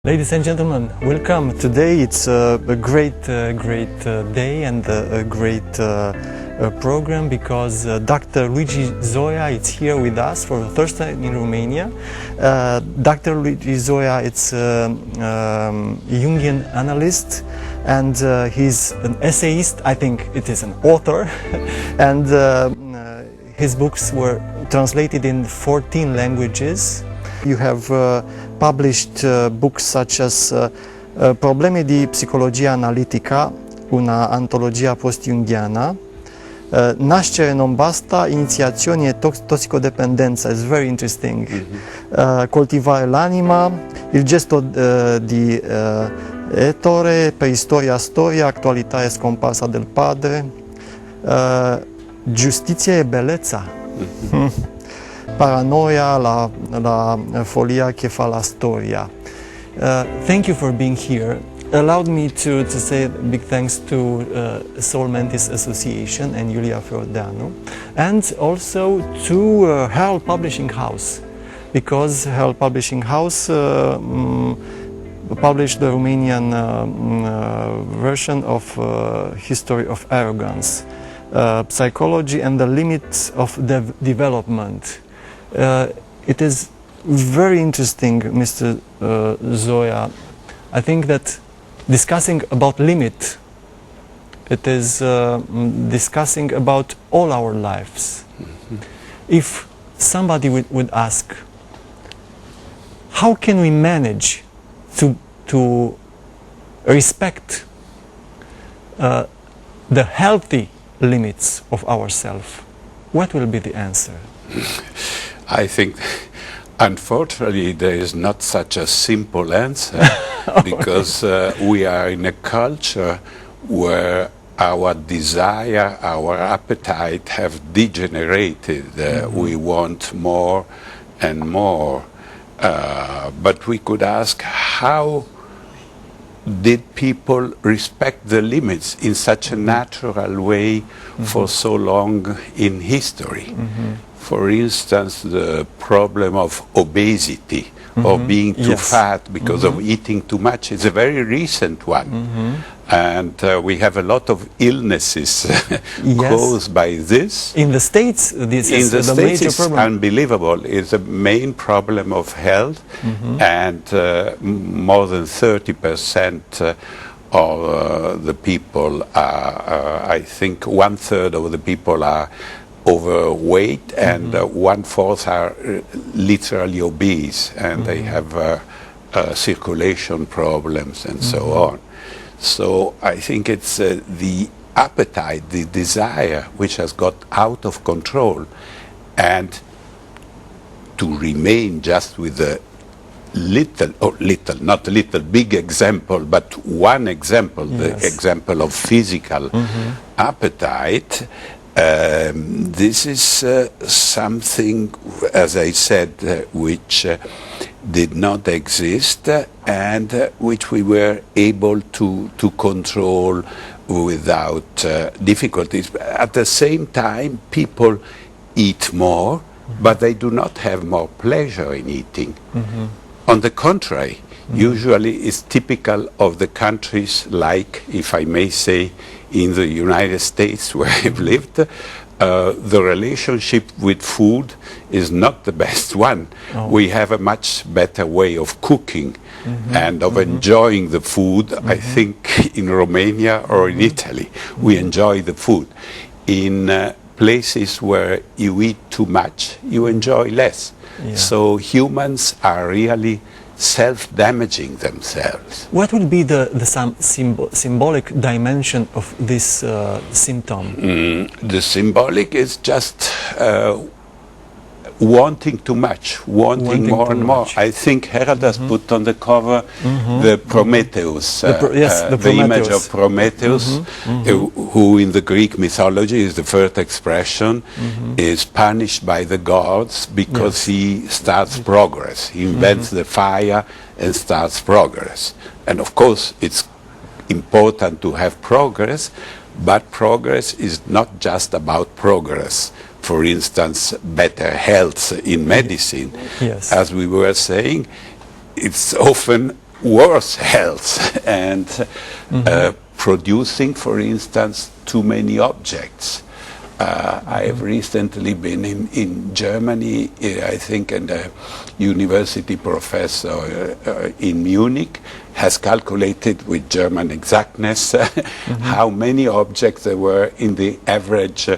Ladies and gentlemen, welcome. Today it's a great day and a great program because Dr. Luigi Zoja is here with us for the first time in Romania. Dr. Luigi Zoja is a Jungian analyst and he's an essayist. I think it is an author and his books were translated in 14 languages. You have published books such as Probleme di psicologia analytica, una antologia post-jungiana, Nascere non basta, iniziazioni e tossicodipendenza, is very interesting, Coltivare l'anima, Il gesto di Ettore, Preistoria storia, Actualità e scomparsa del padre, Giustizia e bellezza, Paranoia, la folia che fa la storia. Thank you for being here. Allowed me to say a big thanks to Soul Mentis Association and Iulia Fiordano, and also to Herald Publishing House, because Herald Publishing House published the Romanian version of History of Arrogance, Psychology and the Limits of Development. It is very interesting, Mr. Zoja. I think that discussing about limit, it is discussing about all our lives. If somebody would ask, how can we manage to respect the healthy limits of ourselves, what will be the answer? I think, unfortunately, there is not such a simple answer because we are in a culture where our desire, our appetite have degenerated. We want more and more. But we could ask, how did people respect the limits in such a natural way for so long in history? For instance, the problem of obesity or being too fat because of eating too much is a very recent one. And we have a lot of illnesses caused by this. In the States, this is the States major it's problem. Unbelievable. It's a main problem of health, and more than 30% of the people are, I think 1/3 of the people are overweight, and 1/4 are literally obese, and they have circulation problems and so on. So I think it's the appetite, the desire, which has got out of control, and to remain just with a not a little, big example, but one example, the example of physical appetite. This is something, as I said, which did not exist and which we were able to control without difficulties. At the same time, people eat more, but they do not have more pleasure in eating. On the contrary, usually it's typical of the countries like, if I may say, in the United States where I've lived, the relationship with food is not the best one. We have a much better way of cooking and of enjoying the food. I think in Romania or in Italy, we enjoy the food. In places where you eat too much, you enjoy less. So humans are really self-damaging themselves. What will be the symbolic dimension of this symptom? The symbolic is just wanting too much, wanting more and more. I think Herald has put on the cover the Prometheus, the image of Prometheus, who in the Greek mythology is the first expression, is punished by the gods because he starts progress. He invents the fire and starts progress. And of course, it's important to have progress, but progress is not just about progress. For instance, better health in medicine. As we were saying, it's often worse health and producing, for instance, too many objects. I have recently been in Germany, I think, and a university professor in Munich has calculated with German exactness how many objects there were in the average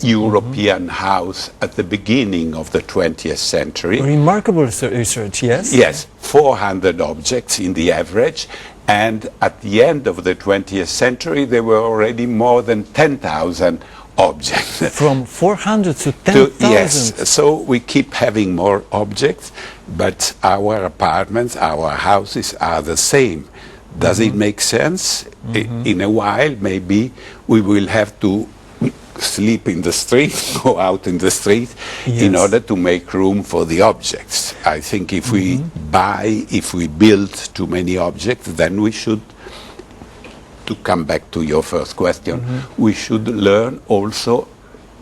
European house at the beginning of the 20th century. Remarkable research, yes? Yes, 400 objects in the average. And at the end of the 20th century, there were already more than 10,000 objects. From 400 to 10,000? Yes, so we keep having more objects, but our apartments, our houses are the same. Does it make sense? In a while, maybe we will have to sleep in the street, go out in the street, in order to make room for the objects. I think if we build too many objects, then we should, to come back to your first question, we should learn also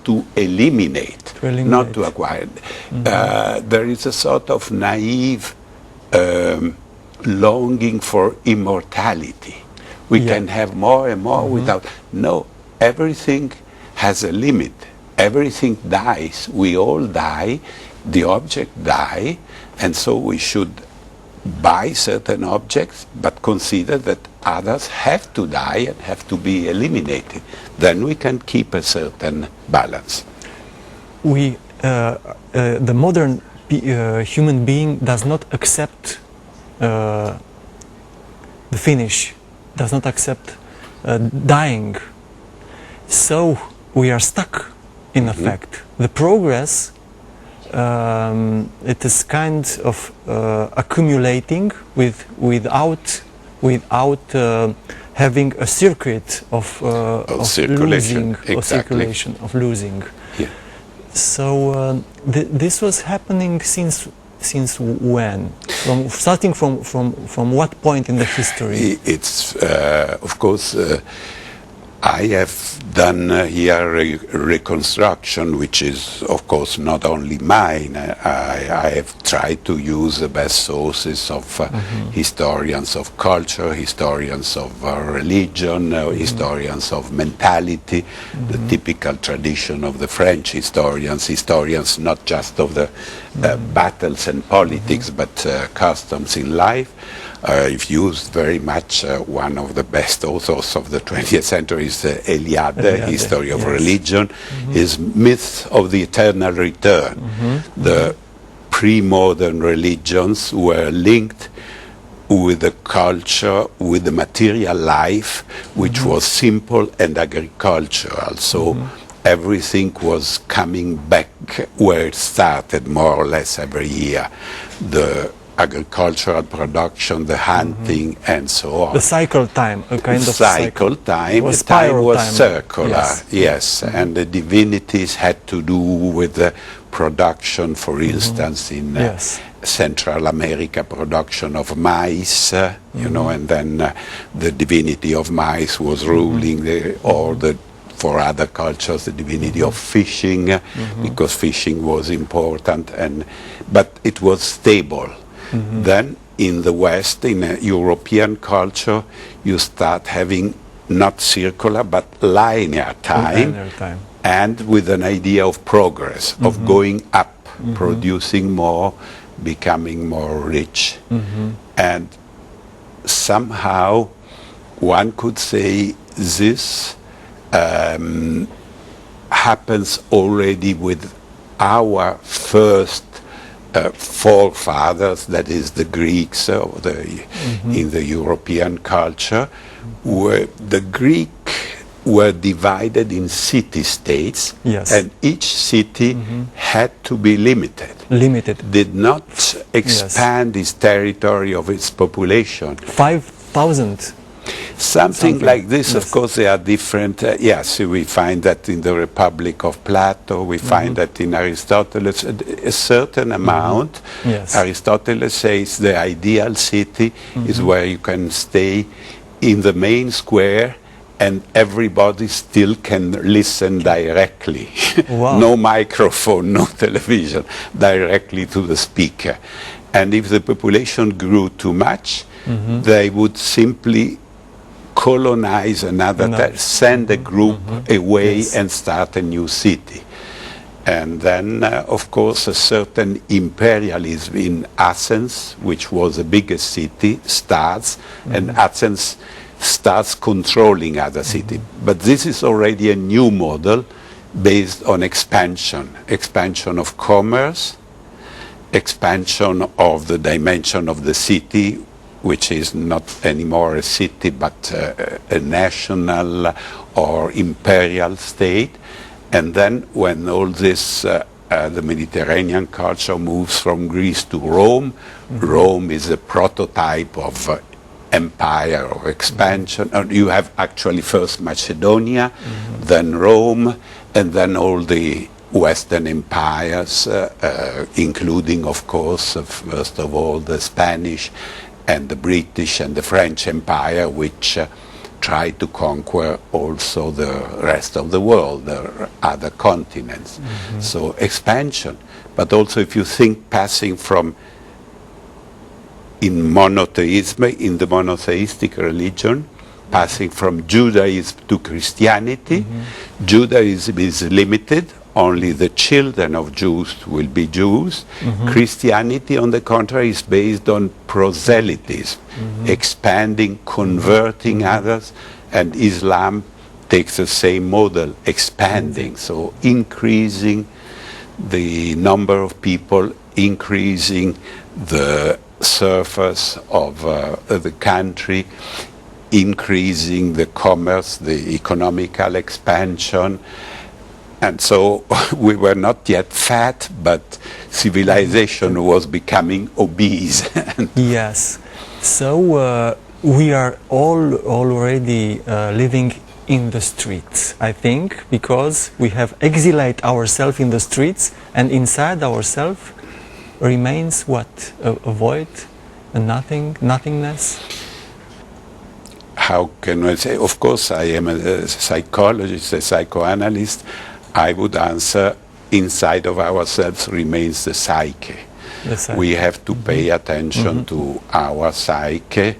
to eliminate, not to acquire. There is a sort of naive longing for immortality. We can have more and more without. No, everything has a limit. Everything dies. We all die. The object die, and so we should buy certain objects, but consider that others have to die and have to be eliminated. Then we can keep a certain balance. We, the modern human being does not accept the finish, does not accept dying. So we are stuck, in effect. The progress, it is kind of accumulating without having a circuit of losing, circulation of losing. Yeah. So this was happening since when? Starting from what point in the history? It's of course. I have done here a reconstruction, which is, of course, not only mine. I have tried to use the best sources of historians of culture, historians of religion, historians of mentality, the typical tradition of the French historians not just of the battles and politics, but customs in life. I've used very much one of the best authors of the 20th century is Eliade, History of Religion, his Myth of the Eternal Return. The pre-modern religions were linked with the culture, with the material life, which was simple and agricultural. So everything was coming back where it started, more or less every year. The agricultural production, the hunting, and so on. The cycle time, a kind of cycle time. The time was time. circular, yes. And the divinities had to do with the production, for instance, in Central America, production of maize, you know, and then the divinity of maize was ruling, for other cultures, the divinity of fishing, because fishing was important, but it was stable. Then in the West, in a European culture, you start having not circular but linear time, and with an idea of progress, of going up, producing more, becoming more rich. And somehow one could say this happens already with our first forefathers, that is the Greeks in the European culture, where the Greek were divided in city-states, and each city had to be limited. Did not expand its territory of its population. 5,000. Something like this, of course, they are different. Yes, we find that in the Republic of Plato, we find that in Aristotle, a certain amount. Aristotle says the ideal city is where you can stay in the main square and everybody still can listen directly. Wow. No microphone, no television, directly to the speaker. And if the population grew too much, they would simply colonize another, send a group away and start a new city. And then, of course, a certain imperialism in Athens, which was the biggest city, starts, and Athens starts controlling other cities. But this is already a new model based on expansion of commerce, expansion of the dimension of the city, which is not anymore a city but a national or imperial state. And then when all this, the Mediterranean culture moves from Greece to Rome, Rome is a prototype of empire or expansion. You have actually first Macedonia, then Rome, and then all the Western empires, including, of course, first of all, the Spanish and the British and the French Empire, which tried to conquer also the rest of the world, the other continents. So expansion. But also if you think passing from in monotheism, in the monotheistic religion, passing from Judaism to Christianity, Judaism is limited. Only the children of Jews will be Jews. Christianity, on the contrary, is based on proselytism, expanding, converting others, and Islam takes the same model, expanding, so increasing the number of people, increasing the surface of the country, increasing the commerce, the economical expansion. And so we were not yet fat, but civilization was becoming obese. Yes. So we are all already living in the streets, I think, because we have exiled ourselves in the streets, and inside ourselves remains what? A void, a nothingness? How can I say? Of course, I am a psychologist, a psychoanalyst. I would answer, inside of ourselves remains the psyche. We have to pay attention to our psyche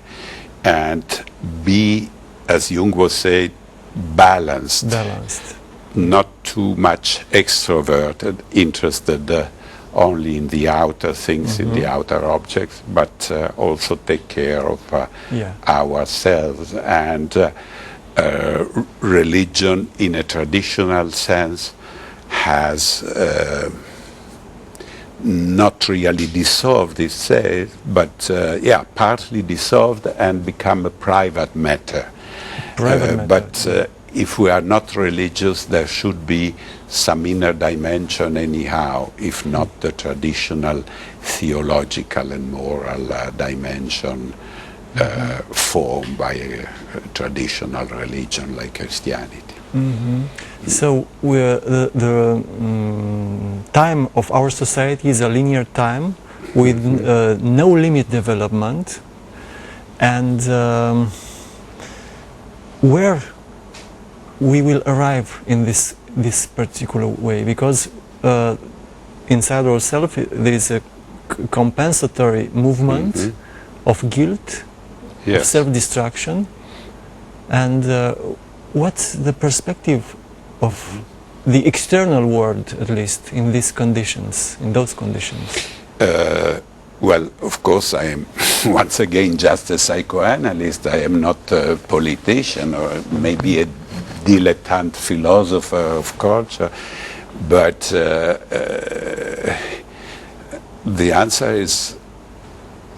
and be, as Jung was saying, balanced. Not too much extroverted, interested only in the outer things, in the outer objects, but also take care of ourselves. And religion, in a traditional sense, has not really dissolved, it says, but partly dissolved and become a private matter. But if we are not religious, there should be some inner dimension anyhow, if not the traditional theological and moral dimension formed by a traditional religion like Christianity. So the time of our society is a linear time with no limit development, and where we will arrive in this particular way, because inside ourselves there is a compensatory movement of guilt, of self-destruction, and what's the perspective of the external world, at least in these conditions, in those conditions? Well, of course, I am once again just a psychoanalyst. I am not a politician or maybe a dilettante philosopher of culture, but the answer is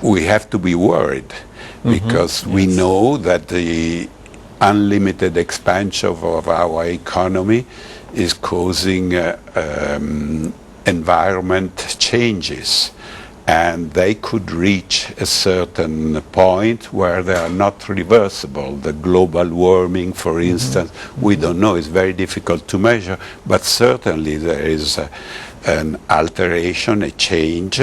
we have to be worried because we know that the unlimited expansion of our economy is causing environment changes, and they could reach a certain point where they are not reversible. The global warming, for instance, we don't know, it's very difficult to measure, but certainly there is an alteration, a change,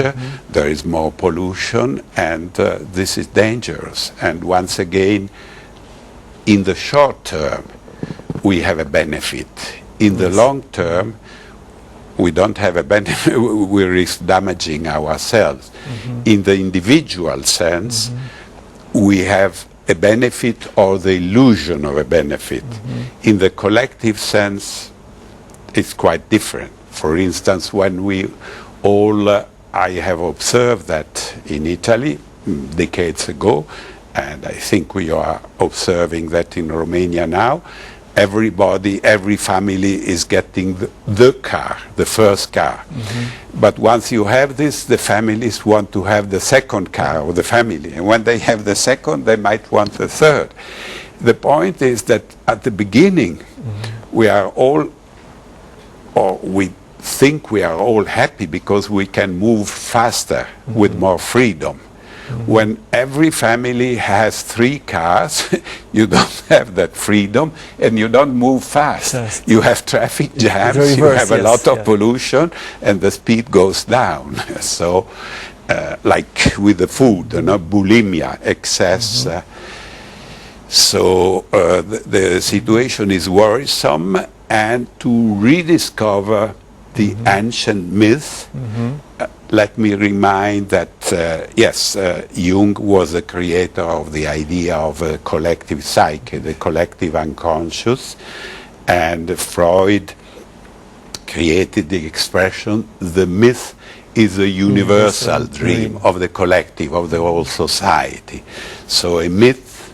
there is more pollution, and this is dangerous. And once again, in the short term, we have a benefit. In the long term, we don't have a benefit, we risk damaging ourselves. In the individual sense, we have a benefit or the illusion of a benefit. In the collective sense, it's quite different. For instance, when we all, I have observed that in Italy decades ago, and I think we are observing that in Romania now, everybody, every family is getting the car, the first car. But once you have this, the families want to have the second car of the family. And when they have the second, they might want the third. The point is that at the beginning, we are all, or we think we are all happy because we can move faster with more freedom. When every family has 3 cars, you don't have that freedom and you don't move fast. Yes. You have traffic jams, you have a lot of pollution, and the speed goes down. So, like with the food, bulimia, excess. So the situation is worrisome, and to rediscover the ancient myth. Let me remind that, yes, Jung was the creator of the idea of a collective psyche, the collective unconscious, and Freud created the expression, the myth is a universal dream of the collective, of the whole society. So a myth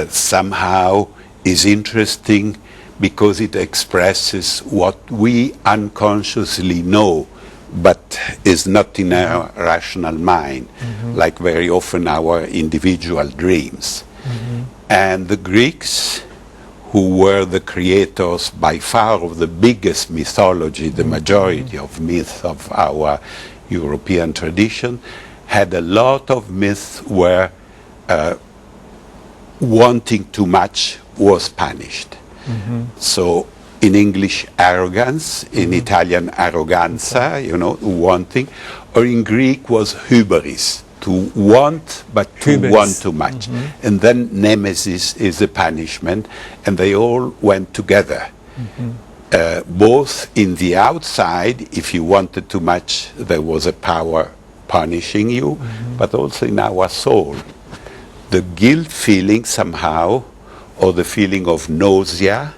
somehow is interesting because it expresses what we unconsciously know, but is not in our rational mind, like very often our individual dreams. And the Greeks, who were the creators by far of the biggest mythology, the majority of myths of our European tradition, had a lot of myths where wanting too much was punished. So in English, arrogance, in Italian, arroganza, wanting, or in Greek was hybris, to want, but to want too much. And then nemesis is the punishment, and they all went together. Both in the outside, if you wanted too much, there was a power punishing you, but also in our soul. The guilt feeling somehow, or the feeling of nausea,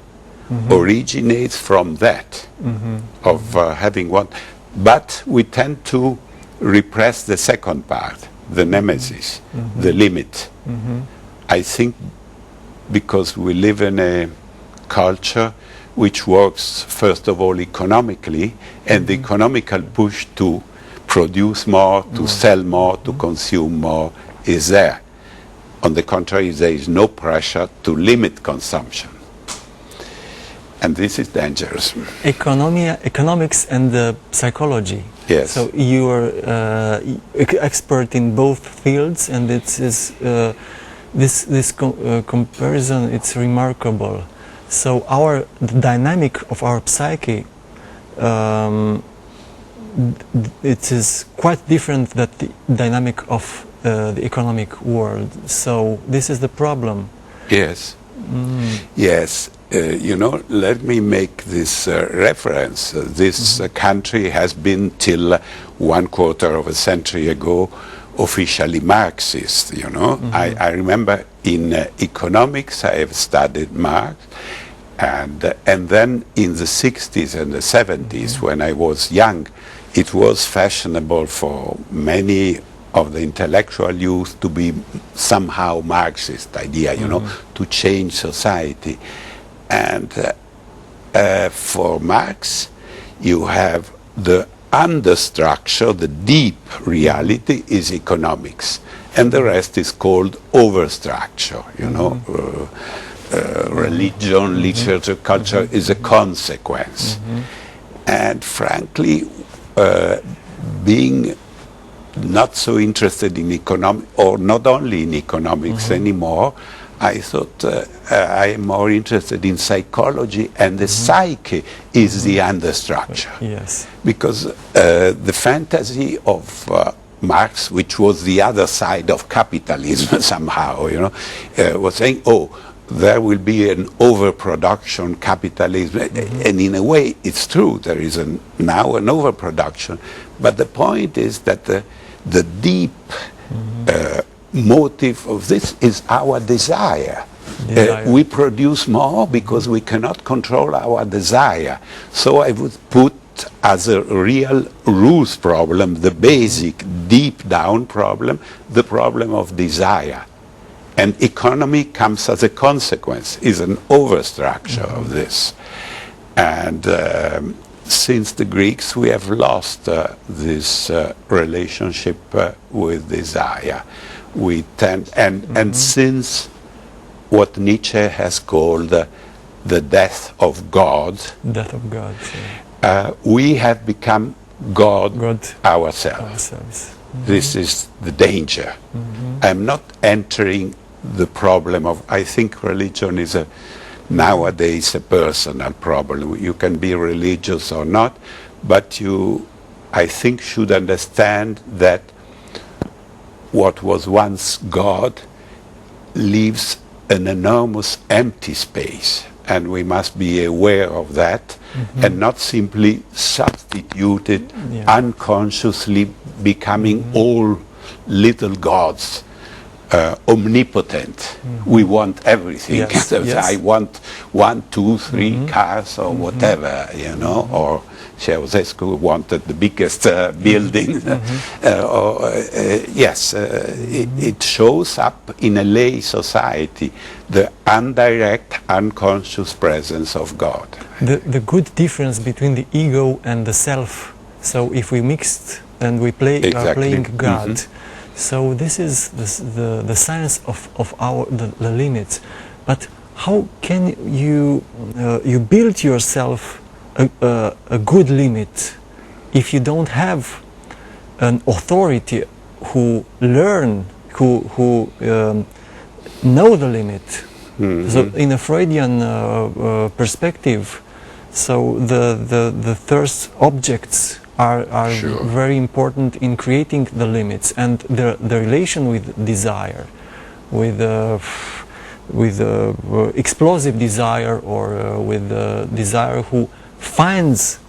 originates from that, of having one. But we tend to repress the second part, the nemesis, the limit. I think because we live in a culture which works, first of all, economically, and the economical push to produce more, to sell more, to consume more is there. On the contrary, there is no pressure to limit consumption. And this is dangerous. Economics and psychology. Yes. So you are expert in both fields, and this comparison, it's remarkable. So the dynamic of our psyche, it is quite different than the dynamic of the economic world. So this is the problem. Yes. Yes. Let me make this reference. This country has been till 1/4 of a century ago officially Marxist, I remember in economics I have studied Marx, and then in the 60s and the 70s when I was young, it was fashionable for many of the intellectual youth to be somehow Marxist idea, to change society. And for Marx, you have the understructure, the deep reality is economics, and the rest is called overstructure. Religion, literature, culture is a consequence. And frankly, being not so interested in economics, or not only in economics anymore, I thought I am more interested in psychology, and the psyche is the understructure. Yes. Because the fantasy of Marx, which was the other side of capitalism somehow, was saying, there will be an overproduction capitalism. And in a way, it's true. There is now an overproduction. But the point is that the deep motive of this is our desire. We produce more because we cannot control our desire. So I would put as a real root problem, the basic, deep down problem, the problem of desire. And economy comes as a consequence, is an overstructure of this. And since the Greeks, we have lost this relationship with desire. We tend, and since what Nietzsche has called the death of God, we have become God ourselves. This is the danger. I'm not entering the problem of, I think religion is nowadays a personal problem. You can be religious or not, but you, I think, should understand that what was once God leaves an enormous empty space, and we must be aware of that and not simply substitute it unconsciously, becoming all little gods, omnipotent. We want everything. I want 1, 2, 3 cars or whatever, you know, or Georgescu wanted the biggest building. It shows up in a lay society, the indirect, unconscious presence of God. The good difference between the ego and the self. So if we mixed and we are playing God, so this is the science of the limits. But how can you build yourself a good limit if you don't have an authority who learn, who know the limit? So in a Freudian perspective, so the first objects are very important in creating the limits, and the relation with desire, with explosive desire, or with desire who finds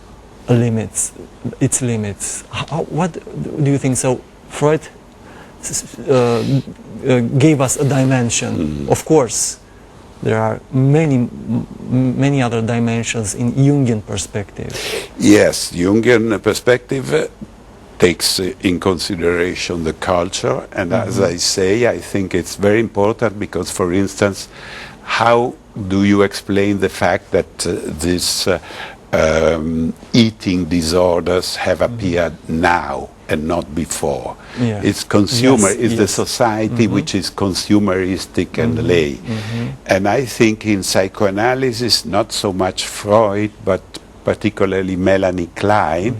its limits. What do you think? So Freud gave us a dimension. Of course, there are many other dimensions in Jungian perspective. Yes, Jungian perspective takes in consideration the culture, and as I say, I think it's very important because, for instance, how do you explain the fact that these eating disorders have appeared now and not before? It's it's the society which is consumeristic and lay. And I think in psychoanalysis, not so much Freud, but particularly Melanie Klein,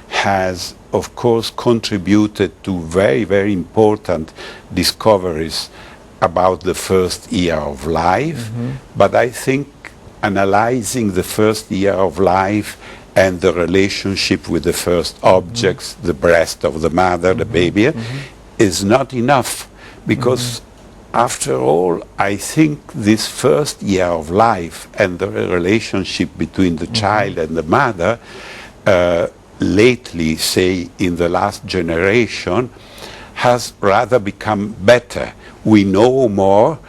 has of course contributed to very, very important discoveries about the first year of life. But I think analyzing the first year of life and the relationship with the first objects, the breast of the mother, the baby, is not enough, because after all, I think this first year of life and the relationship between the child and the mother, lately, say in the last generation, has rather become better. We know more,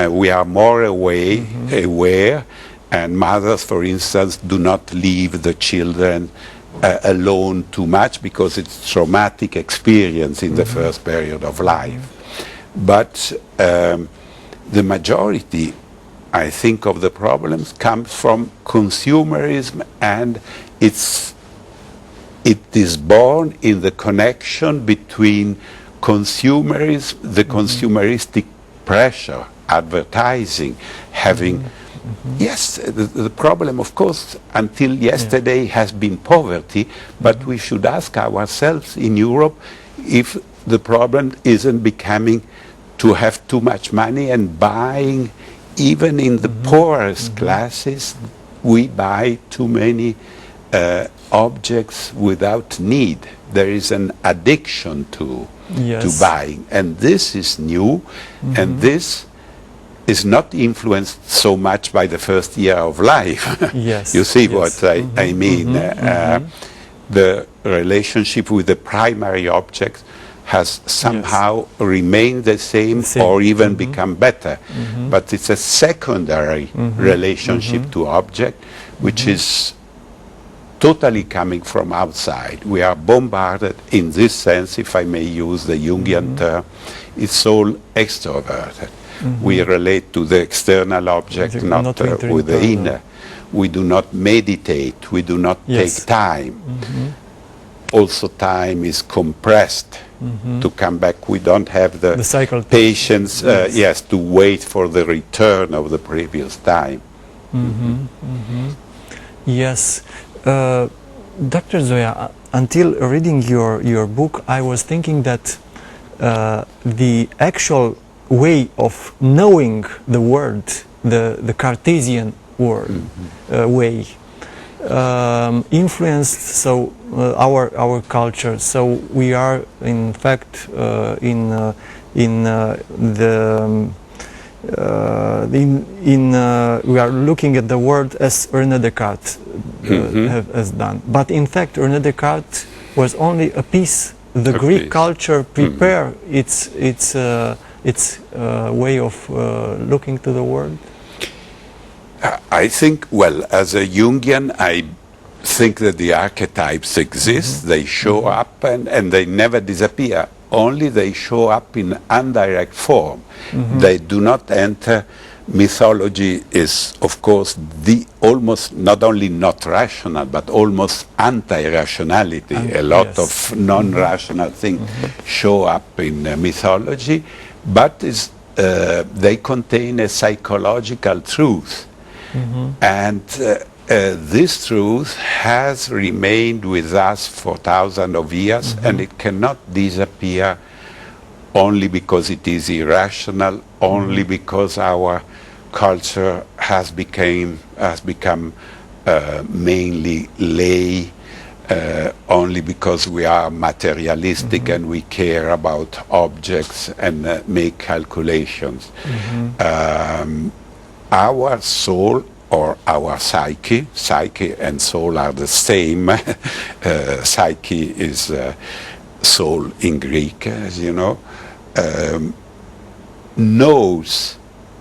we are more aware, and mothers, for instance, do not leave the children alone too much because it's traumatic experience in the first period of life. But the majority, I think, of the problems comes from consumerism, and it is born in the connection between consumerism, the consumeristic pressure, advertising, having yes, the problem, of course, until yesterday has been poverty, but we should ask ourselves in Europe if the problem isn't becoming to have too much money and buying, even in the poorest classes, we buy too many objects without need. There is an addiction to buying, and this is new, and this is not influenced so much by the first year of life. Yes. You see yes. what I mean? The relationship with the primary object has somehow remained the same or even become better. But it's a secondary relationship to object, which is totally coming from outside. We are bombarded in this sense, if I may use the Jungian term, it's all extroverted. We relate to the external object, not with the inner. We do not meditate, we do not take time. Also time is compressed. To come back, we don't have the patience to wait for the return of the previous time. Yes. Dr. Zoja, until reading your book, I was thinking that the actual way of knowing the world, the Cartesian world way, influenced our culture. So we are, in fact, we are looking at the world as René Descartes has done. But in fact, René Descartes was only a piece. The Greek culture prepared its way of looking to the world. I think, well, as a Jungian, I think that the archetypes exist, they show up and they never disappear. Only they show up in indirect form. They do not enter. Mythology is, of course, the almost not only not rational, but almost anti-rationality. A lot of non-rational things show up in mythology, but they contain a psychological truth. And this truth has remained with us for thousands of years, and it cannot disappear only because it is irrational, only because our culture has become mainly lay, only because we are materialistic and we care about objects and make calculations. Our soul or our psyche and soul are the same. Psyche is soul in Greek, as you know, knows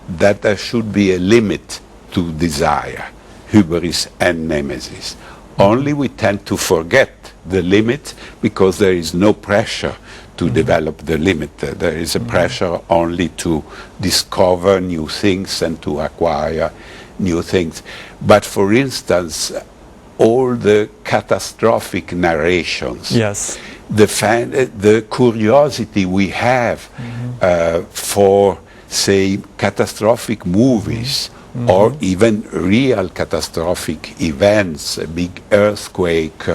that there should be a limit to desire, hubris and nemesis. Only we tend to forget the limit because there is no pressure to develop the limit. There is a pressure only to discover new things and to acquire new things. But for instance, all the catastrophic narrations, the curiosity we have for, say, catastrophic movies, or even real catastrophic events, a big earthquake,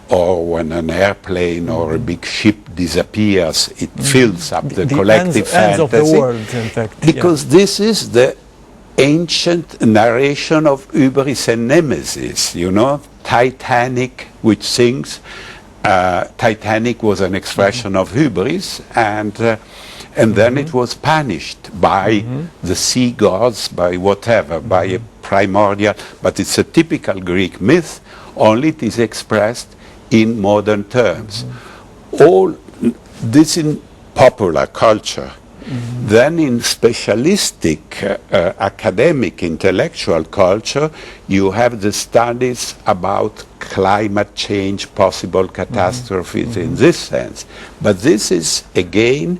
or when an airplane or a big ship disappears, it fills up the collective fantasy. Of the world, in fact. Because this is the ancient narration of hubris and nemesis, you know, Titanic, which sings. Titanic was an expression of hubris, and then it was punished by the sea gods, by whatever, by a primordial, but it's a typical Greek myth, only it is expressed in modern terms. All this in popular culture. Then in specialistic, academic, intellectual culture, you have the studies about climate change, possible catastrophes in this sense. But this is, again,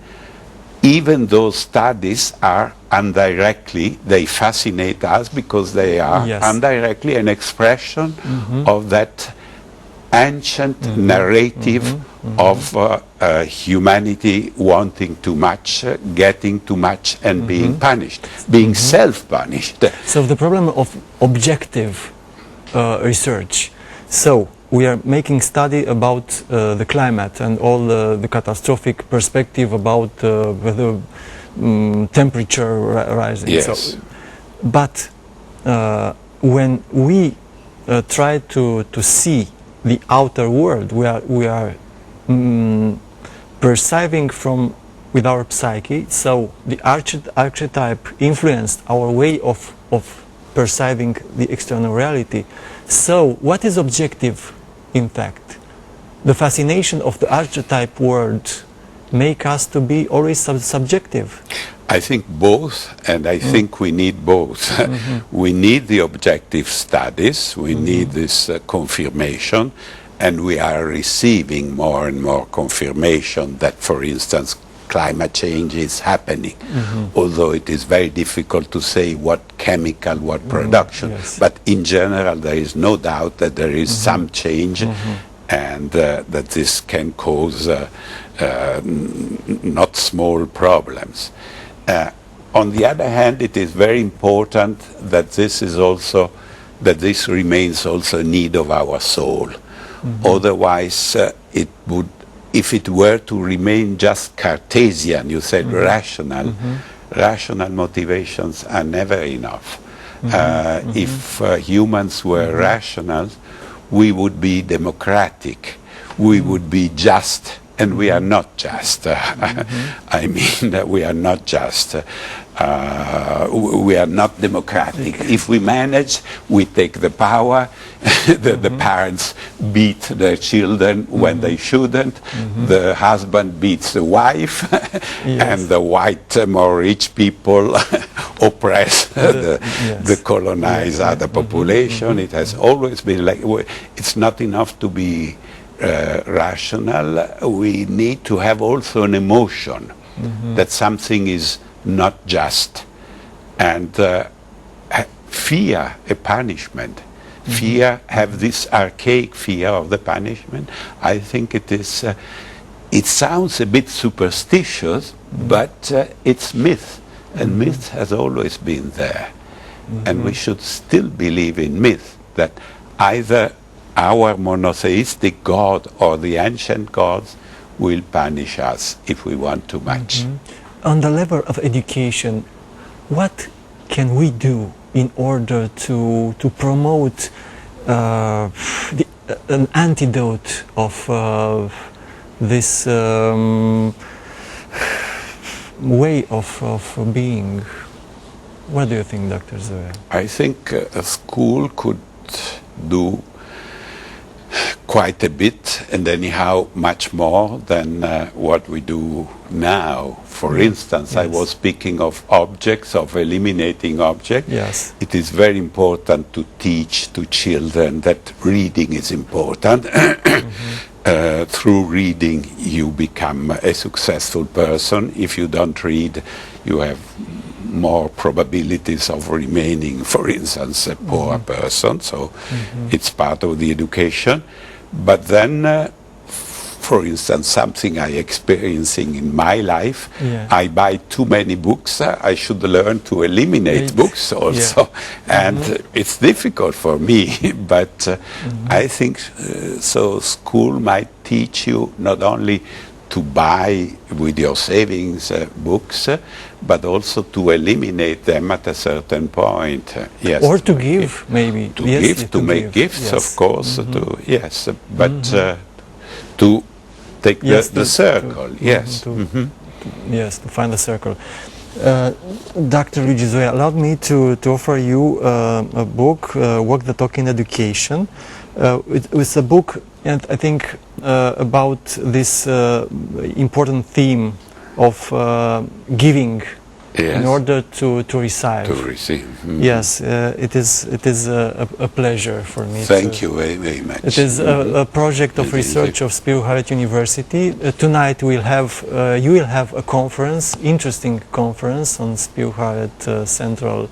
even those studies are indirectly, they fascinate us because they are indirectly an expression of that ancient narrative of humanity wanting too much, getting too much, and being punished, being self-punished. So the problem of objective research. So we are making study about the climate and all the catastrophic perspective about the temperature rising. Yes. So, but when we try to see the outer world, we are perceiving from with our psyche. So the archetype influenced our way of perceiving the external reality. So what is objective, in fact? The fascination of the archetype world make us to be always subjective. I think both, and I think we need both. We need the objective studies, we need this confirmation, and we are receiving more and more confirmation that, for instance, climate change is happening, although it is very difficult to say what chemical, what production. Yes. But in general, there is no doubt that there is some change, and that this can cause not small problems. On the other hand, it is very important that this remains also a need of our soul. Otherwise, it would, if it were to remain just Cartesian, you said rational, rational motivations are never enough. If humans were rational, we would be democratic, we would be just, and we are not just. I mean, we are not just. We are not democratic. If we manage, we take the power. The parents beat their children when they shouldn't. The husband beats the wife, and the white, more rich people oppress the colonized other population. It has always been like, it's not enough to be rational. We need to have also an emotion that something is not just, and fear a punishment. Fear, have this archaic fear of the punishment. I think it is. It sounds a bit superstitious, but it's myth, and myth has always been there, and we should still believe in myth, that either our monotheistic God or the ancient gods will punish us if we want too much. On the level of education, what can we do in order to promote an antidote of this way of being? What do you think, Dr. Zoja? I think a school could do quite a bit, and anyhow much more than what we do now. For instance, I was speaking of objects, of eliminating objects. Yes. It is very important to teach to children that reading is important. Through reading you become a successful person. If you don't read, you have more probabilities of remaining, for instance, a poor person. So it's part of the education. But then, for instance, something I experiencing in my life, I buy too many books. I should learn to eliminate books also. And it's difficult for me, but I think so school might teach you not only to buy with your savings books, but also to eliminate them at a certain point. Yes. Or to give, maybe. To give, to make gifts, of course. To, but to take the circle. Yes, to find the circle. Dr. Luigi Zoja, allow me to offer you a book, Walk the Talk in Education. It's a book, and I think about this important theme of giving in order to receive. To receive. Yes, it is a pleasure for me. Thank you very, very much. It is a project of research of Spirit University. Tonight you will have a conference, interesting conference on Spirit Central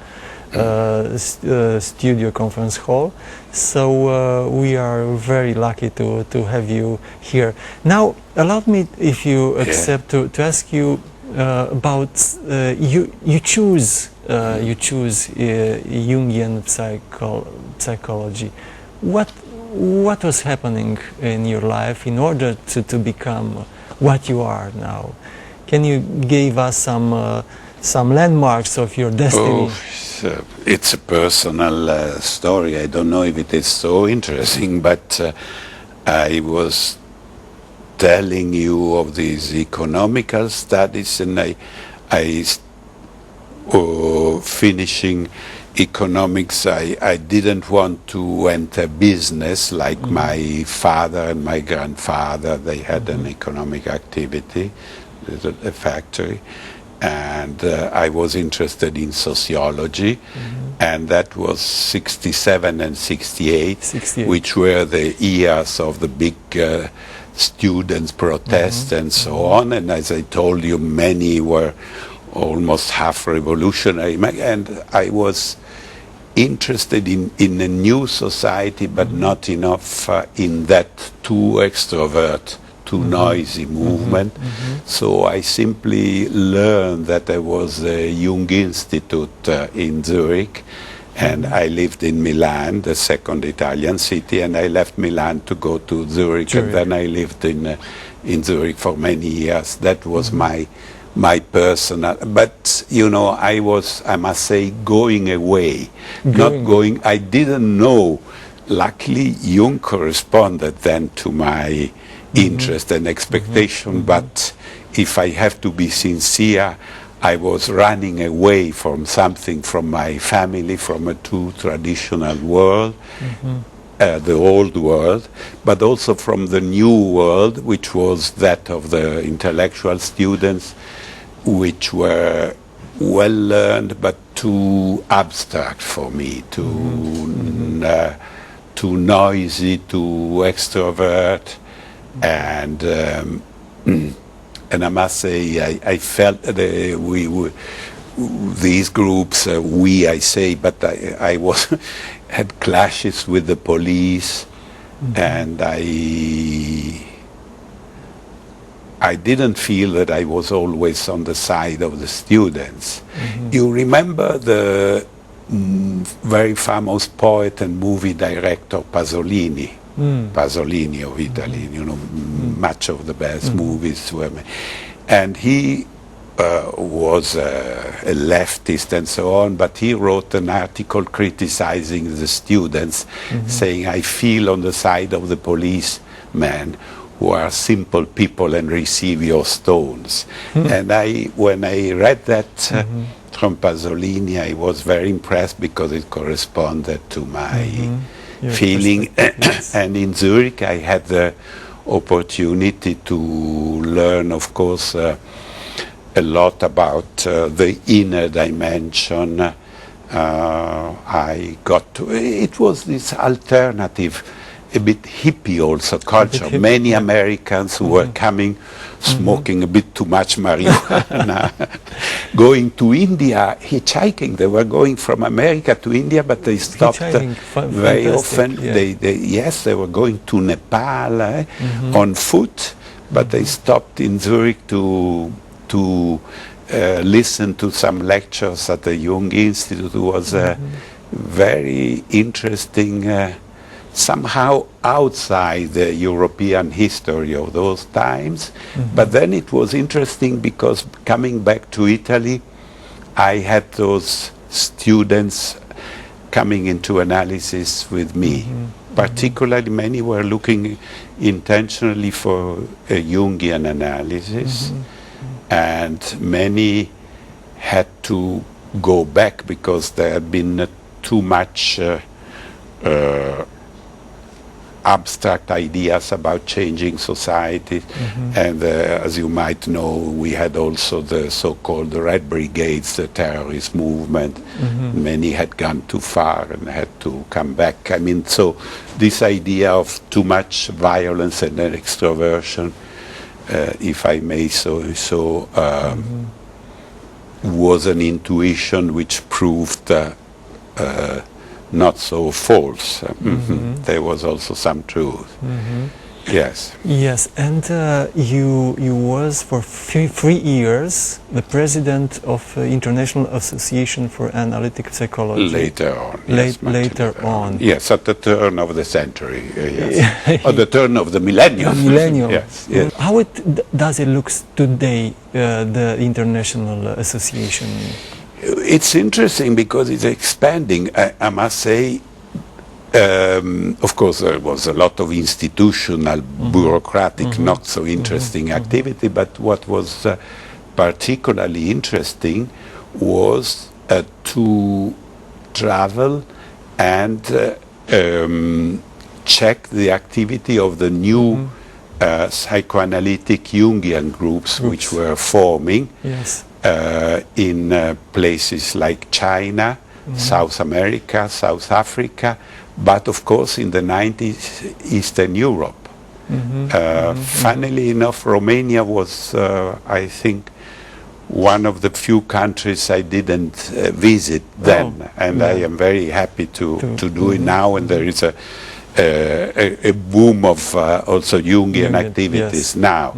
Studio Conference Hall. So we are very lucky to have you here. Now, allow me, if you accept, to ask you about you choose Jungian psychology. What was happening in your life in order to become what you are now? Can you give us some landmarks of your destiny? It's a personal story. I don't know if it is so interesting, but I was telling you of these economical studies, and I finishing economics, I didn't want to enter business like my father and my grandfather. They had an economic activity, a factory, and I was interested in sociology, and that was 67 and 68, which were the years of the big students' protests and so on. And as I told you, many were almost half revolutionary, and I was interested in a new society, but not enough in that too extrovert, too noisy movement. So I simply learned that there was a Jung Institute in Zurich, and I lived in Milan, the second Italian city, and I left Milan to go to Zurich. And then I lived in Zurich for many years. That was my personal, but you know, I must say, going away, not going. I didn't know. Luckily, Jung corresponded then to my interest and expectation, but if I have to be sincere, I was running away from something, from my family, from a too traditional world, the old world, but also from the new world, which was that of the intellectual students, which were well learned but too abstract for me, too noisy, too extrovert, and I must say I felt these groups, I say, but I had clashes with the police, and I didn't feel that I was always on the side of the students. You remember the very famous poet and movie director Pasolini? Pasolini of Italy, you know, much of the best movies were made. And he was a leftist and so on, but he wrote an article criticizing the students, saying, I feel on the side of the policemen who are simple people and receive your stones. And when I read that from Pasolini, I was very impressed because it corresponded to my feeling. And in Zurich, I had the opportunity to learn, of course, a lot about the inner dimension. I got to, it was this alternative, a bit hippie also culture. Many Americans who were coming, smoking a bit too much marijuana, going to India, hitchhiking. They were going from America to India, but they stopped very often. Yes, they were going to Nepal on foot, but they stopped in Zurich to listen to some lectures at the Jung Institute. It was a very interesting, somehow outside the European history of those times. But then it was interesting because coming back to Italy, I had those students coming into analysis with me. Particularly, many were looking intentionally for a Jungian analysis, and many had to go back because there had been too much abstract ideas about changing society. And as you might know, we had also the so-called Red Brigades, the terrorist movement. Many had gone too far and had to come back. I mean, so this idea of too much violence and extroversion, if I may so was an intuition which proved not so false. There was also some truth. Yes. Yes, and you was for 3 years the president of International Association for Analytical Psychology. Later on. Later on. Yes, at the turn of the century. Yes. At the turn of the millennium. Yes. How does it look today, the International Association? It's interesting because it's expanding. I must say, Of course, there was a lot of institutional, bureaucratic, not so interesting activity, but what was particularly interesting was to travel and check the activity of the new psychoanalytic Jungian groups which were forming in places like China, South America, South Africa, but of course in the 90s, Eastern Europe. Funnily enough, Romania was, I think, one of the few countries I didn't visit then, and I am very happy to do it now, and there is a boom of also Jungian activities now.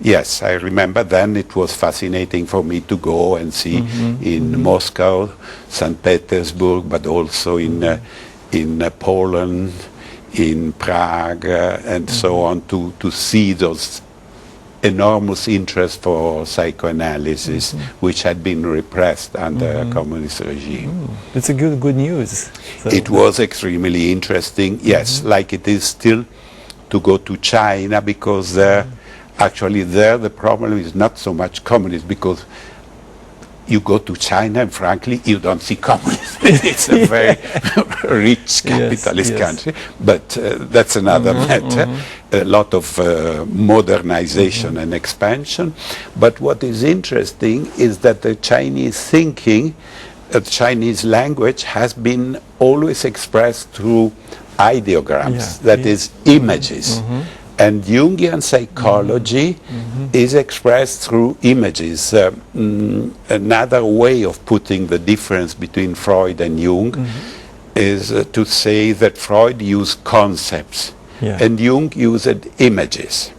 Yes, I remember then it was fascinating for me to go and see in Moscow, St. Petersburg, but also in Poland, in Prague, and so on, to see those enormous interest for psychoanalysis, which had been repressed under a communist regime. It's a good news. So it was extremely interesting, yes, like it is still to go to China, because actually there the problem is not so much communist, because you go to China and frankly you don't see communism. It's a very rich capitalist country, but that's another matter. A lot of modernization and expansion. But what is interesting is that the Chinese thinking, the Chinese language has been always expressed through ideograms, that is images. And Jungian psychology is expressed through images. Another way of putting the difference between Freud and Jung is to say that Freud used concepts and Jung used images.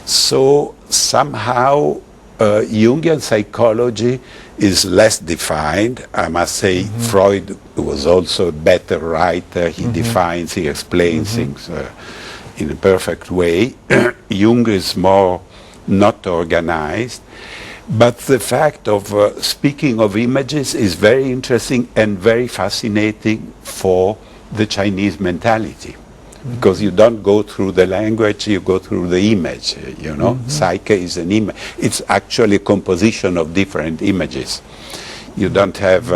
So somehow Jungian psychology is less defined. I must say Freud was also a better writer. He defines, he explains things in a perfect way. Jung is more not organized. But the fact of speaking of images is very interesting and very fascinating for the Chinese mentality. Because you don't go through the language, you go through the image, you know. Psyche is an image. It's actually a composition of different images. You don't have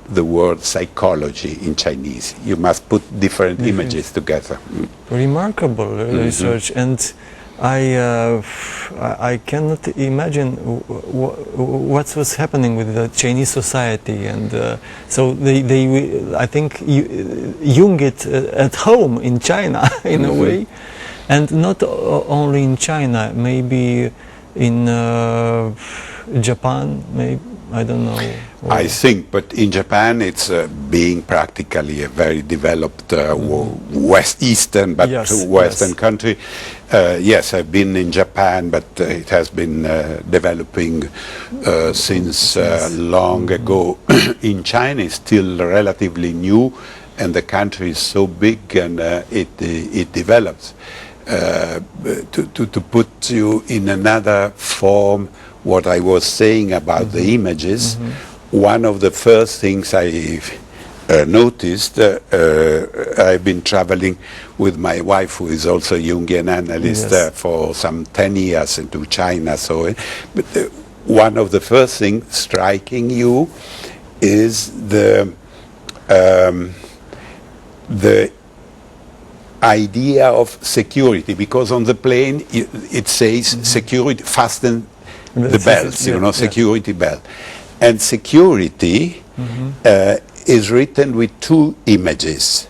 the word psychology in Chinese. You must put different images together. Remarkable research, and I cannot imagine what was happening with the Chinese society, and so I think Jung it at home in China in a way, and not only in China, maybe in Japan, maybe. I don't know. I think, but in Japan it's being practically a very developed Eastern Western country. Yes, I've been in Japan, but it has been developing since long ago. In China it's still relatively new, and the country is so big, and it develops. To put you in another form, what I was saying about the images, one of the first things I noticed, I've been traveling with my wife, who is also a Jungian analyst, for some 10 years into China. So, but one of the first things striking you is the idea of security, because on the plane it says security, fasten the belts, you know, security belt. And security is written with two images,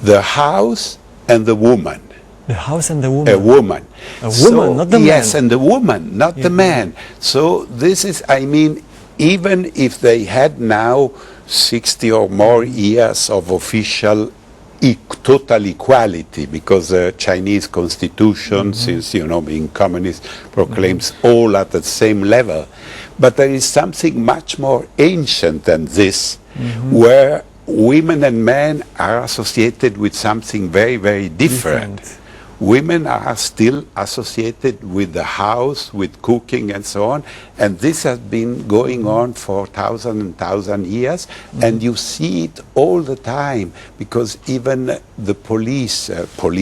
the house and the woman. The house and the woman. A woman. A woman, not the man. Yes, and the woman, not the man. So this is, I mean, even if they had now 60 or more years of official total equality, because the Chinese constitution, since, you know, being communist, proclaims all at the same level. But there is something much more ancient than this, where women and men are associated with something very, very different. women are still associated with the house, with cooking and so on, and this has been going on for thousand years, and you see it all the time, because even the police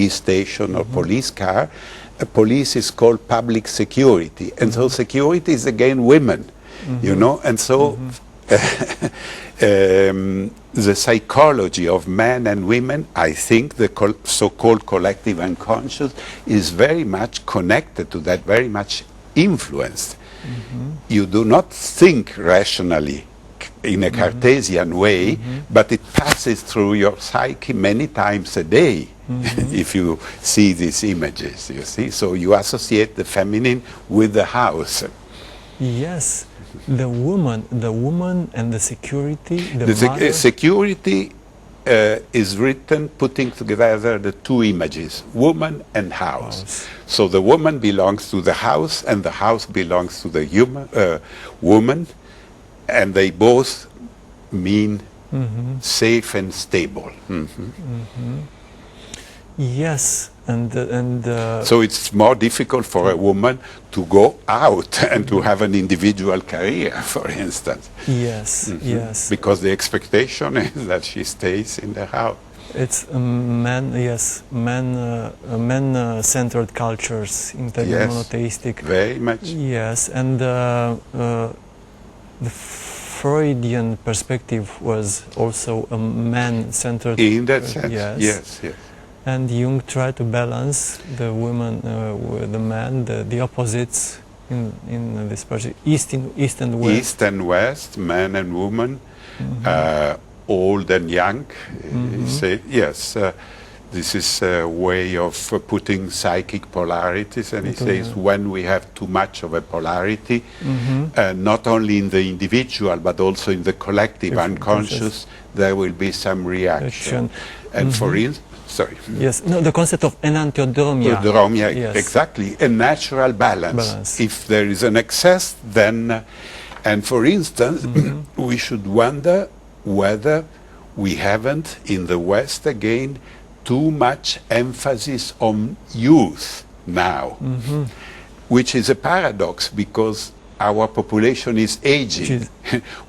station or police car, police is called public security, and so security is again women, you know, and so the psychology of men and women, I think the so-called collective unconscious is very much connected to that, very much influenced. You do not think rationally in a Cartesian way, but it passes through your psyche many times a day. If you see these images, you see, so you associate the feminine with the house. Yes, the woman and the security. Security is written putting together the two images, woman and house. So the woman belongs to the house, and the house belongs to the woman, and they both mean safe and stable. Yes, and so it's more difficult for a woman to go out and to have an individual career, for instance. Yes, yes. Because the expectation is that she stays in the house. It's men-centered cultures, monotheistic. Very much. Yes, and the Freudian perspective was also a man-centered. In that sense, yes. And Jung tried to balance the woman with the man, the opposites in this project, East and West. East and West, man and woman, old and young. Yes, this is a way of putting psychic polarities, and he says when we have too much of a polarity, not only in the individual but also in the collective unconscious, there will be some reaction. And for instance, yes, no, the concept of enantiodromia. Yes. Exactly, a natural balance. If there is an excess, then, and for instance, we should wonder whether we haven't, in the West again, too much emphasis on youth now, which is a paradox, because our population is aging.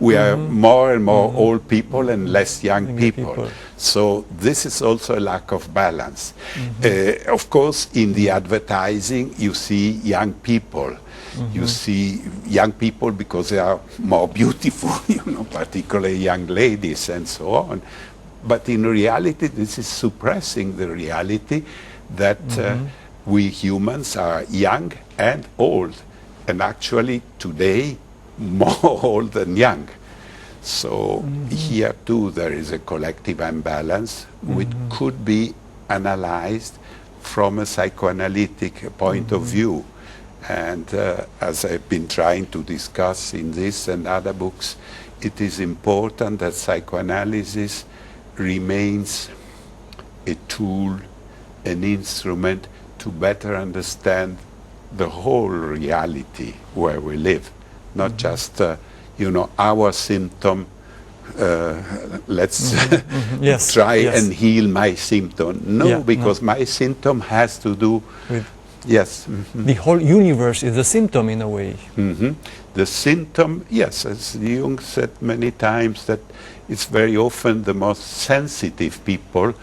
We are more and more old people and less young people. So this is also a lack of balance. Of course, in the advertising, you see young people. You see young people because they are more beautiful, particularly young ladies and so on. But in reality, this is suppressing the reality that we humans are young and old. And actually, today, more old than young. So here, too, there is a collective imbalance which could be analyzed from a psychoanalytic point of view. And as I've been trying to discuss in this and other books, it is important that psychoanalysis remains a tool, an instrument to better understand the whole reality where we live, not just our symptom. Let's try and heal my symptom. No, because my symptom has to do with the whole universe is a symptom in a way. The symptom, yes, as Jung said many times, that it's very often the most sensitive people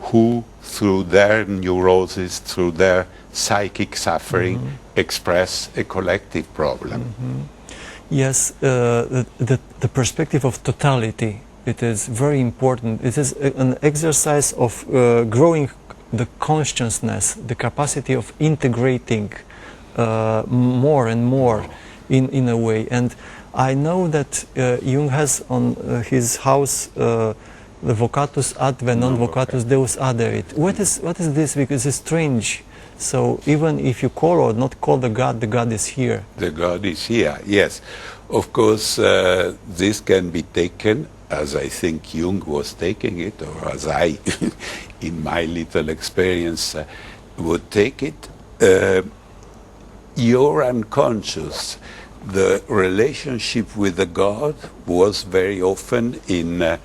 who, through their neurosis, through their psychic suffering, express a collective problem. Yes, the perspective of totality, it is very important. It is an exercise of growing the consciousness, the capacity of integrating more and more in a way. And I know that Jung has on his house the vocatus adve, non vocatus deus aderit. What is this? Because it's strange. So even if you call or not call the God is here. The God is here, yes. Of course, this can be taken, as I think Jung was taking it, or as I, in my little experience, would take it. Your unconscious, the relationship with the God was very often in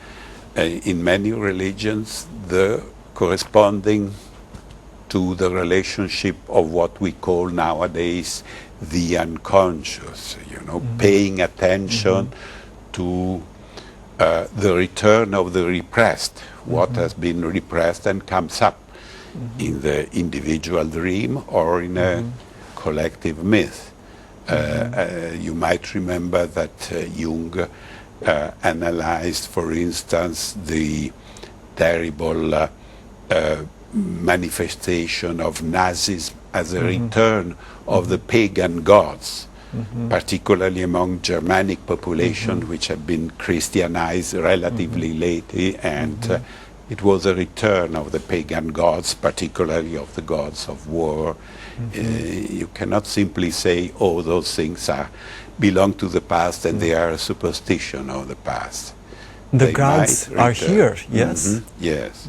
many religions the corresponding to the relationship of what we call nowadays the unconscious, paying attention to the return of the repressed, what has been repressed and comes up in the individual dream or in a collective myth. You might remember that Jung analyzed, for instance, the terrible manifestation of Nazism as a return of the pagan gods, particularly among Germanic population which have been Christianized relatively lately, and it was a return of the pagan gods, particularly of the gods of war. You cannot simply say, oh, those things belong to the past and they are a superstition of the past. The gods are here, yes? Yes.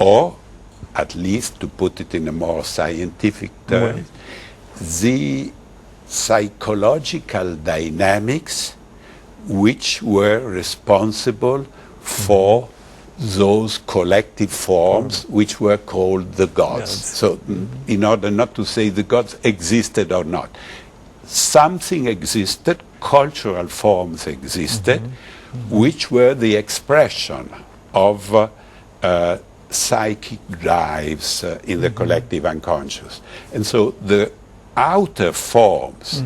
Or, at least to put it in a more scientific term, the psychological dynamics which were responsible for those collective forms which were called the gods. So in order not to say the gods existed or not, something existed, cultural forms existed, which were the expression of psychic drives in the collective unconscious. And so the outer forms,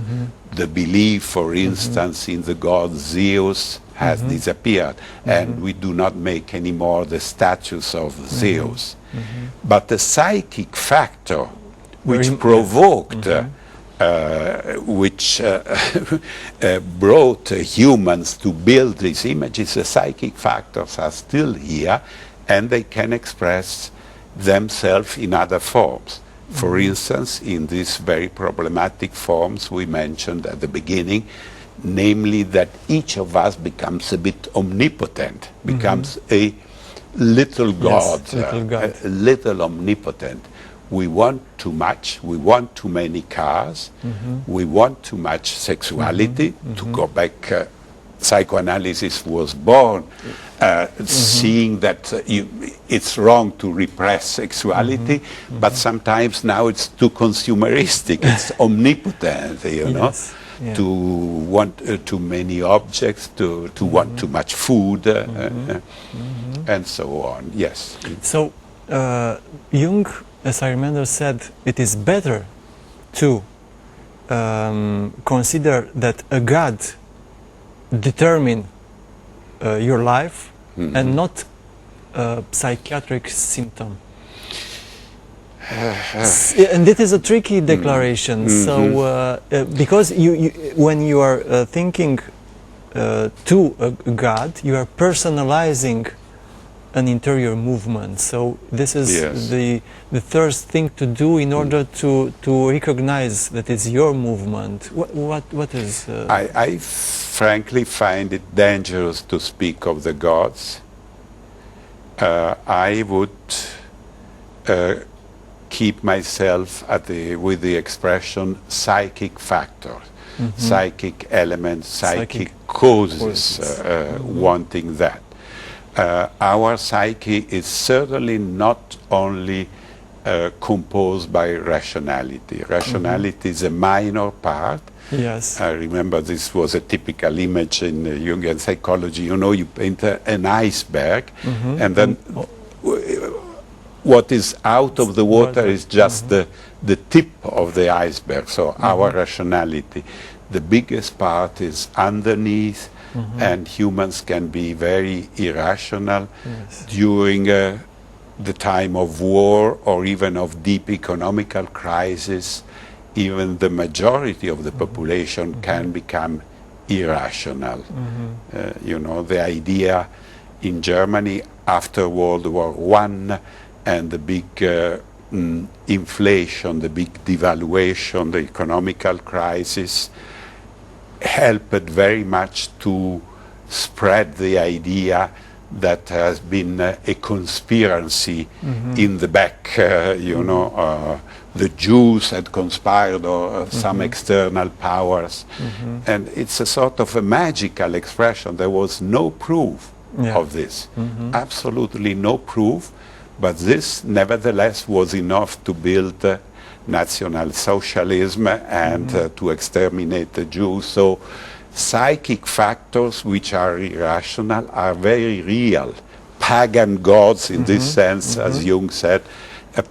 the belief, for instance, in the god Zeus has disappeared, and we do not make anymore the statues of Zeus. But the psychic factor which provoked, which brought humans to build these images, the psychic factors are still here, and they can express themselves in other forms. For instance, in these very problematic forms we mentioned at the beginning, namely that each of us becomes a bit omnipotent, becomes a little god, a little omnipotent. We want too much, we want too many cars, we want too much sexuality. To go back, psychoanalysis was born seeing that it's wrong to repress sexuality, but sometimes now it's too consumeristic, it's omnipotent, you know. To want too many objects, to want too much food, and so on. Yes. So Jung, as I remember, said it is better to consider that a God determine your life and not a psychiatric symptom. And it is a tricky declaration. So, because when you are thinking to a God, you are personalizing an interior movement. So this is the first thing to do in order to recognize that it's your movement. What is? I frankly find it dangerous to speak of the gods. I would keep myself with the expression psychic factor, psychic elements, psychic causes, wanting that. Our psyche is certainly not only composed by rationality. Rationality is a minor part. Yes. I remember this was a typical image in Jungian psychology. You know, you paint an iceberg, and then what is out of the water is just the tip of the iceberg. So our rationality, the biggest part is underneath, and humans can be very irrational during the time of war or even of deep economical crisis. Even the majority of the population can become irrational. You know, the idea in Germany after World War I and the big inflation, the big devaluation, the economical crisis helped very much to spread the idea that has been a conspiracy in the back, you know, the Jews had conspired or some external powers. And it's a sort of a magical expression. There was no proof of this, absolutely no proof, But this, nevertheless, was enough to build National Socialism and to exterminate the Jews. So psychic factors which are irrational are very real. Pagan gods, in this sense, as Jung said,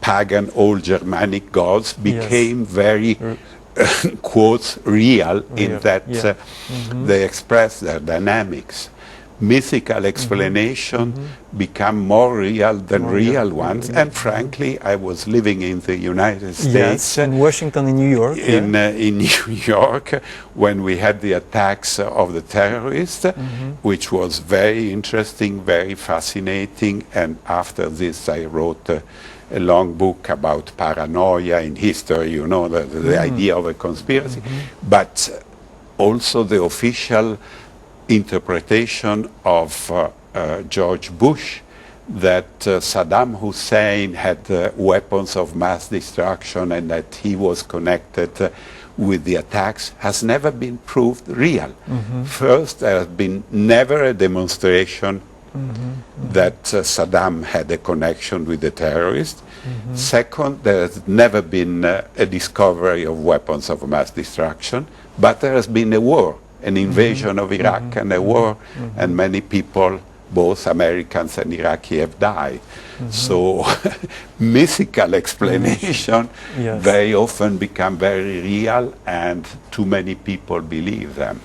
pagan old Germanic gods became very, quotes, real in that they express their dynamics. Mythical explanation become more real than real ones. And frankly, I was living in the United States. In Washington, in New York. In New York, when we had the attacks of the terrorists, which was very interesting, very fascinating. And after this, I wrote a long book about paranoia in history, you know, the idea of a conspiracy. But also the official interpretation of George Bush that Saddam Hussein had weapons of mass destruction and that he was connected with the attacks has never been proved real. First, there has been never a demonstration that Saddam had a connection with the terrorists. Second, there has never been a discovery of weapons of mass destruction, but there has been a war. An invasion of Iraq and a war, and many people, both Americans and Iraqi, have died. So mythical explanation very often become very real, and too many people believe them.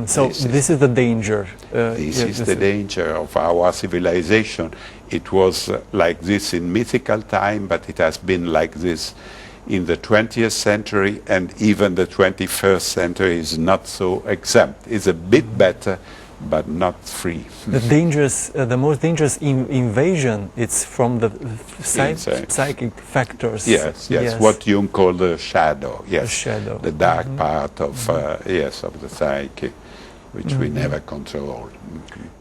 So this is the danger. This is the danger of our civilization. It was like this in mythical time, but it has been like this in the 20th century, and even the 21st century is not so exempt. It's a bit better, but not free. The most dangerous invasion, it's from the psychic factors. Yes, what Jung called the shadow. Yes, the shadow. The dark part of of the psyche, which we never control.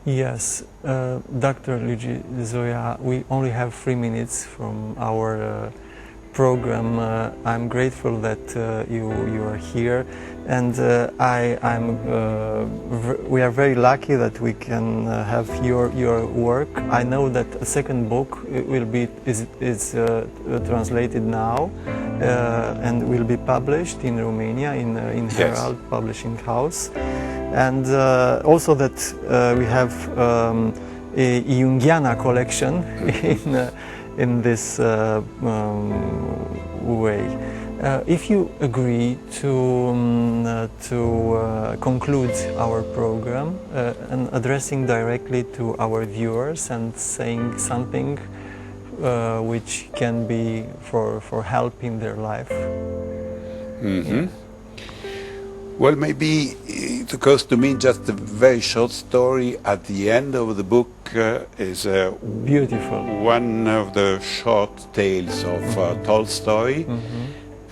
Yes, Dr. Luigi Zoja, we only have 3 minutes from our program. I'm grateful that you are here, and we are very lucky that we can have your work. I know that a second book is translated now and will be published in Romania in Herald Publishing House, and also that we have a Jungiana collection in this way. If you agree to conclude our program and addressing directly to our viewers and saying something which can be for help in their life. Well, maybe it occurs to me just a very short story at the end of the book is beautiful. One of the short tales of Tolstoy,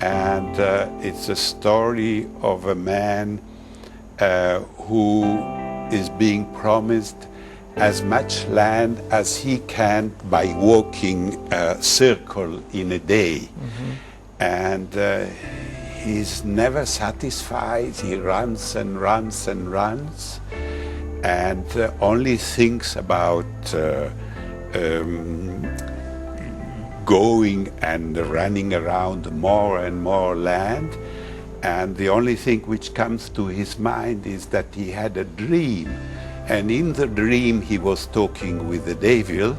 and it's a story of a man who is being promised as much land as he can by walking a circle in a day, and he's never satisfied. He runs and runs and runs, and only thinks about going and running around more and more land. And the only thing which comes to his mind is that he had a dream, and in the dream he was talking with the devil,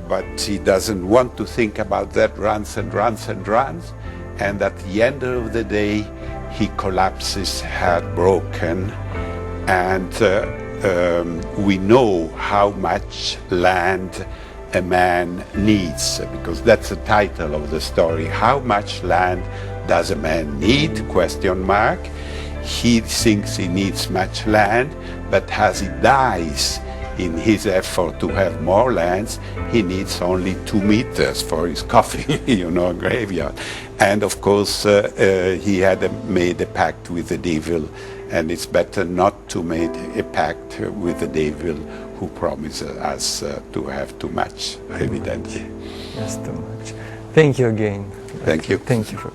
but he doesn't want to think about that, runs and runs and runs. And at the end of the day, he collapses, head broken, and we know how much land a man needs, because that's the title of the story. How much land does a man need? Question mark. He thinks he needs much land, but as he dies in his effort to have more lands, he needs only 2 meters for his coffin, you know, graveyard. And of course, he had made a pact with the devil, and it's better not to make a pact with the devil who promises us to have too much, evidently. Yes, too much. Thank you again. Thank you. Thank you for